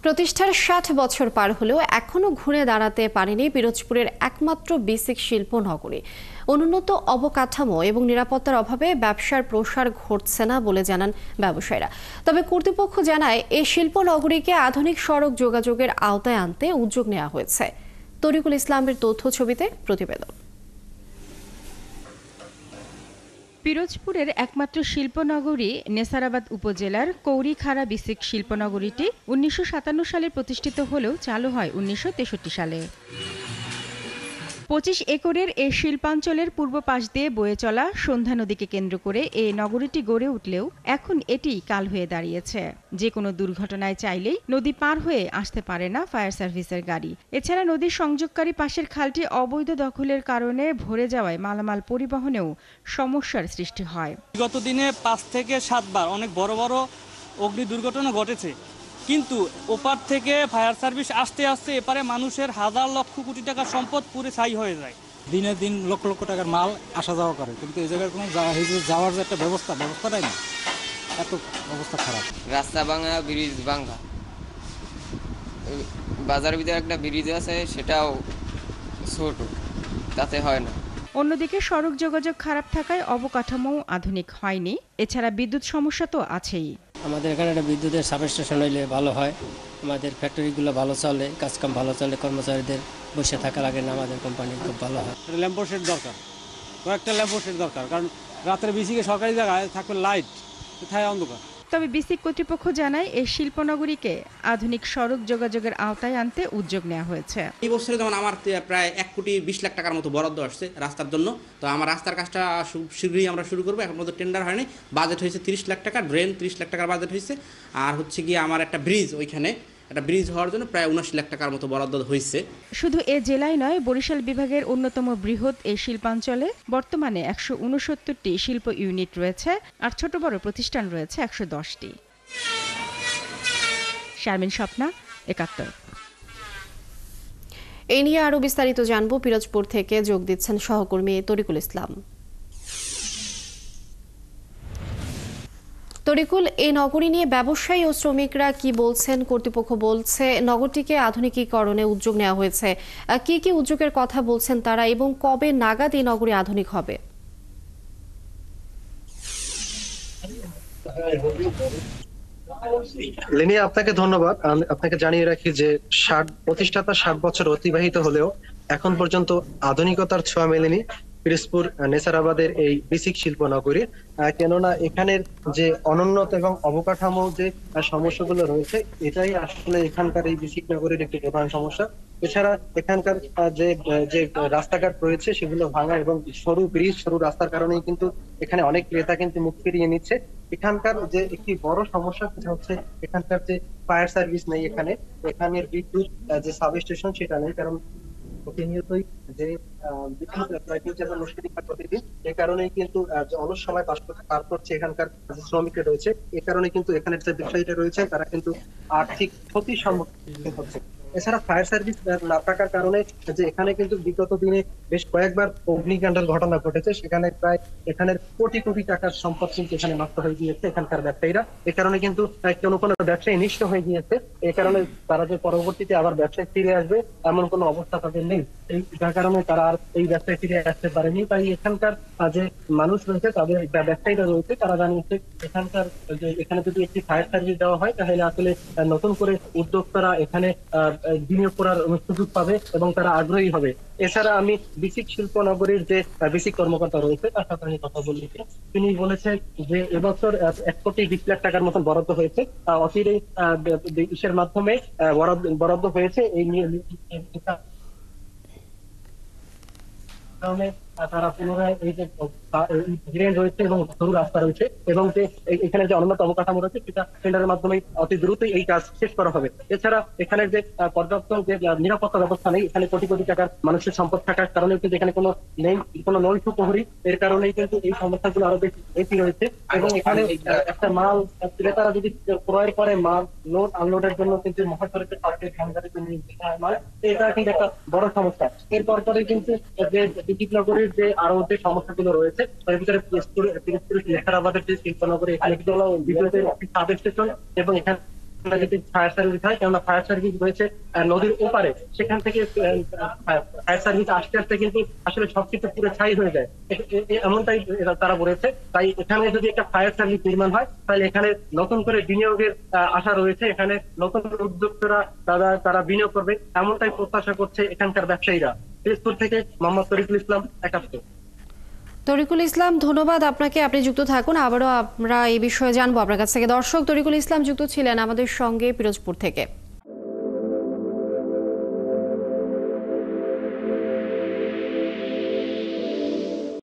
প্রতিষ্ঠার ৬০ বছর পার হলেও এখনো ঘুরে দাঁড়াতে পারেনি পিরোজপুরের একমাত্র বেসিক শিল্প নগরী। অনুন্নত অবকাঠামো এবং নিরাপত্তার অভাবে ব্যবসার প্রসার ঘটছে না বলে জানান ব্যবসায়ীরা। তবে কর্তৃপক্ষ জানায় এই শিল্প নগরীকে আধুনিক সড়ক যোগাযোগের আওতায় আনতে উদ্যোগ নেওয়া হয়েছে। তরিকুল ইসলামের তথ্য ছবিতে প্রতিবেদন। পিরোজপুরের একমাত্র শিল্পনগরী নেসারাবাদ উপজেলার কৌরিখাড়া বেসিক শিল্পনগরীটি ১৯৫৭ সালে প্রতিষ্ঠিত হলেও চালু হয় ১৯৬৩ সালে। ২৫ একরের এই শিল্পাঞ্চলের পূর্ব পাশ দিয়ে বয়ে চলা সন্ধ্যা নদীকে কেন্দ্র করে এই নগরীটি গড়ে উঠলেও এখন এটি কাল হয়ে দাঁড়িয়েছে। যে কোনো দুর্ঘটনায় চাইলেই নদী পার হয়ে আসতে পারে না ফায়ার সার্ভিসের গাড়ি। এছাড়া নদীর সংযোগকারী পাশের খালটি অবৈধ দখলের কারণে ভরে যাওয়ায় মালামাল পরিবহনেও সমস্যার সৃষ্টি হয়। বিগত দিনে ৫ থেকে ৭ বার অনেক বড় বড় অগ্নি দুর্ঘটনা ঘটেছে, কিন্তু ওপার থেকে ফায়ার সার্ভিস আসতে আসতে এপারে মানুষের হাজার লক্ষ কোটি টাকার সম্পদ পুরো ছাই হয়ে যায়। দিনে দিন লক্ষ লক্ষ টাকার মাল আসা যাওয়া করে, কিন্তু এই জায়গায় কোনো যাওয়ার যে একটা ব্যবস্থাটাই না, এত অবস্থা খারাপ। রাস্তা ভাঙা, ব্রিজ ভাঙা, বাজারের ভিতরে একটা ব্রিজ আছে সেটাও ছোট, তাতে হয় না। অন্যদিকে সড়ক যোগাযোগ খারাপ থাকায় অবকাঠামো আধুনিক হয়নি। এছাড়া বিদ্যুৎ সমস্যা তো আছেই। আমাদের এখানে একটা বিদ্যুতের সাবস্টেশন হইলে ভালো হয়, আমাদের ফ্যাক্টরিগুলো ভালো চলে, কাজকাম ভালো চলে, কর্মচারীদের বসে থাকা লাগে না, আমাদের কোম্পানি খুব ভালো হয়। ল্যাম্পোস্টের দরকার, কয়েকটা ল্যাম্পোস্টের দরকার, কারণ রাতের বেশিকে সরকারি জায়গায় থাকবে লাইট, কোথায় অন্ধকার। তবে বিসিক কর্তৃপক্ষ জানায় এই শিল্পনগরীকে আধুনিক সড়ক যোগাযোগের আওতায় আনতে উদ্যোগ নেওয়া হয়েছে। এই বছরে যেমন আমার প্রায় ১,২০,০০,০০০ টাকার মতো বরাদ্দ আসছে রাস্তার জন্য। তো আমার রাস্তার কাজটা শীঘ্রই আমরা শুরু করবো। এখন মতো টেন্ডার হয়নি, বাজেট হয়েছে ৩০ লাখ টাকা, ড্রেন ৩০ লাখ টাকার বাজেট হয়েছে। আর হচ্ছে গিয়ে আমার একটা ব্রিজ, ওইখানে একটা ব্রিজ হওয়ার জন্য প্রায় ৭৯ লাখ টাকার মতো বরাদ্দ হয়েছে। শুধু এ জেলায় নয়, বরিশাল বিভাগের অন্যতম বৃহৎ এই শিল্পাঞ্চলে বর্তমানে ১৬৯টি শিল্প ইউনিট রয়েছে, আর ছোট বড় প্রতিষ্ঠান রয়েছে ১১০টি। শারমিন স্বপ্না, ৭১। এই নিয়ে আরো বিস্তারিত জানবো। পিরোজপুর থেকে যোগ দিচ্ছেন সহকর্মী তরিকুল ইসলাম। তরিকুল, এই নগরী নিয়ে ব্যবসায়ী ও শ্রমিকরা কি বলছেন? কর্তৃপক্ষ বলছে নগরীটিকে আধুনিকীকরণে উদ্যোগ নেওয়া হয়েছে। কি কি উদ্যোগের কথা বলছেন তারা, এবং কবে নাগাদ এই নগরী আধুনিক হবে? লিনি, আপনাকে ধন্যবাদ। আপনাকে জানিয়ে রাখি যে প্রতিষ্ঠাতা ৬০ বছর অতিবাহিত হলেও এখন পর্যন্ত আধুনিকতার ছোঁয়া মেলেনি পিরোজপুর নেসারাবাদের এই বেসিক শিল্প নগরী। কেননা এখানের যে অনুন্নত এবং অবকাঠামো যে সমস্যাগুলো রয়েছে, এটাই আসলে এখানকার এই বেসিক নগরীর একটি প্রধান সমস্যা। এছাড়া এখানকার যে রাস্তাঘাট রয়েছে সেগুলো ভাঙা এবং সরু ব্রিজ, সরু রাস্তার কারণেই কিন্তু এখানে অনেক ক্রেতা কিন্তু মুখ ফিরিয়ে নিচ্ছে। এখানকার যে একটি বড় সমস্যা সেটা হচ্ছে এখানকার যে ফায়ার সার্ভিস নেই, এখানের বিদ্যুৎ যে সাবস্টেশন সেটা নেই, কারণ প্রতিনিয়তই যে প্রতিদিন, এ কারণেই কিন্তু অলস সময় পার করছে এখানকার শ্রমিকরা রয়েছে। এ কারণে কিন্তু এখানের যে ব্যবসায়ীরা রয়েছে তারা কিন্তু আর্থিক ক্ষতির সম্মুখীন হচ্ছে। এছাড়া ফায়ার সার্ভিস না থাকার কারণে যে এখানে কিন্তু বিগত দিনে বেশ কয়েকবার অগ্নিকাণ্ডের ঘটনা ঘটেছে, সেখানে প্রায় এখানের কোটি কোটি টাকার সম্পদ কিন্তু এখানে নষ্ট হয়ে গিয়েছে এখানকার ব্যবসায়ীরা। এ কারণে কিন্তু কোনো ব্যবসায়ী নিষ্ঠ হয়ে গিয়েছে। এ কারণে তারা যে পরবর্তীতে আবার ব্যবসায় ফিরে আসবে এমন কোনো অবস্থা তাদের নেই। যার কারণে তারা আর এই ব্যবসায় ফিরে আসতে পারেনি। তাই এখানকার যে মানুষ রয়েছে, তাদের ব্যবসায়ীরা রয়েছে, তারা জানিয়েছে এখানে যদি একটি ফায়ার সার্ভিস দেওয়া হয় তাহলে আসলে নতুন করে উদ্যোক্তারা এখানে বিনিয়োগ করার সুযোগ পাবে এবং তারা আগ্রহী হবে। এছাড়া আমি বেসিক শিল্প নগরীর যে বেসিক কর্মকর্তা রয়েছে তার সাথে আমি কথা বলেছি। তিনি বলেছেন যে এবছর ১,২০,০০,০০০ টাকার মতন বরাদ্দ হয়েছে, অচিরেই ইসের মাধ্যমে বরাদ্দ হয়েছে। এই নিয়ে তারা পুনরায় এই যে ড্রেন রয়েছে এবং সরু রাস্তা রয়েছে এবং যে এখানে যে অনুন্নত অবকাঠামো রয়েছে সেটা টেন্ডারের মাধ্যমে অতি দ্রুতই এই কাজ শেষ করা হবে। এছাড়া এখানে যে পর্যাপ্ত যে নিরাপত্তা ব্যবস্থা নেই, এখানে কোটি কোটি টাকার মানুষের সম্পদ থাকার কারণে কিন্তু এখানে কোনো নৈশ প্রহরী, এর কারণেই কিন্তু এই সমস্যাগুলো আরো বেশি রয়েছে। এবং এখানে একটা মাল ক্রেতারা যদি ক্রয়ের পরে মাল লোড আনলোডের জন্য কিন্তু মহাসড়কের পাশে এটা কিন্তু একটা বড় সমস্যা। এরপর পরে কিন্তু যে বেসিক নগরীর যে আরো যে সমস্যাগুলো রয়েছে তার ভিতরে পিরোজপুর নেসারাবাদের যে শিল্পনগরী, এখানে বিদ্যুতের সাবস্টেশন এবং এখানে যদি ফায়ার সার্ভিস হয়, কেননা ফায়ার সার্ভিস রয়েছে নদীর ওপারে, সেখান থেকে ফায়ার সার্ভিস আসতে আসতে কিন্তু আসলে সবকিছু পুরো ছাই হয়ে যায়, এমনটাই তারা বলেছে। তাই এখানে যদি একটা ফায়ার সার্ভিস নির্মাণ হয় তাহলে এখানে নতুন করে বিনিয়োগের আশা রয়েছে, এখানে নতুন উদ্যোক্তারা তারা বিনিয়োগ করবে, এমনটাই প্রত্যাশা করছে এখানকার ব্যবসায়ীরা। পিরোজপুর থেকে মোহাম্মদ তরিকুল ইসলাম, একাত্তর। তরিকুল ইসলাম, ধন্যবাদ আপনাকে, আপনি যুক্ত থাকুন, আবারও আমরা এই বিষয়ে জানবো আপনার কাছ থেকে। দর্শক, তরিকুল ইসলাম যুক্ত ছিলেন আমাদের সঙ্গে পিরোজপুর থেকে।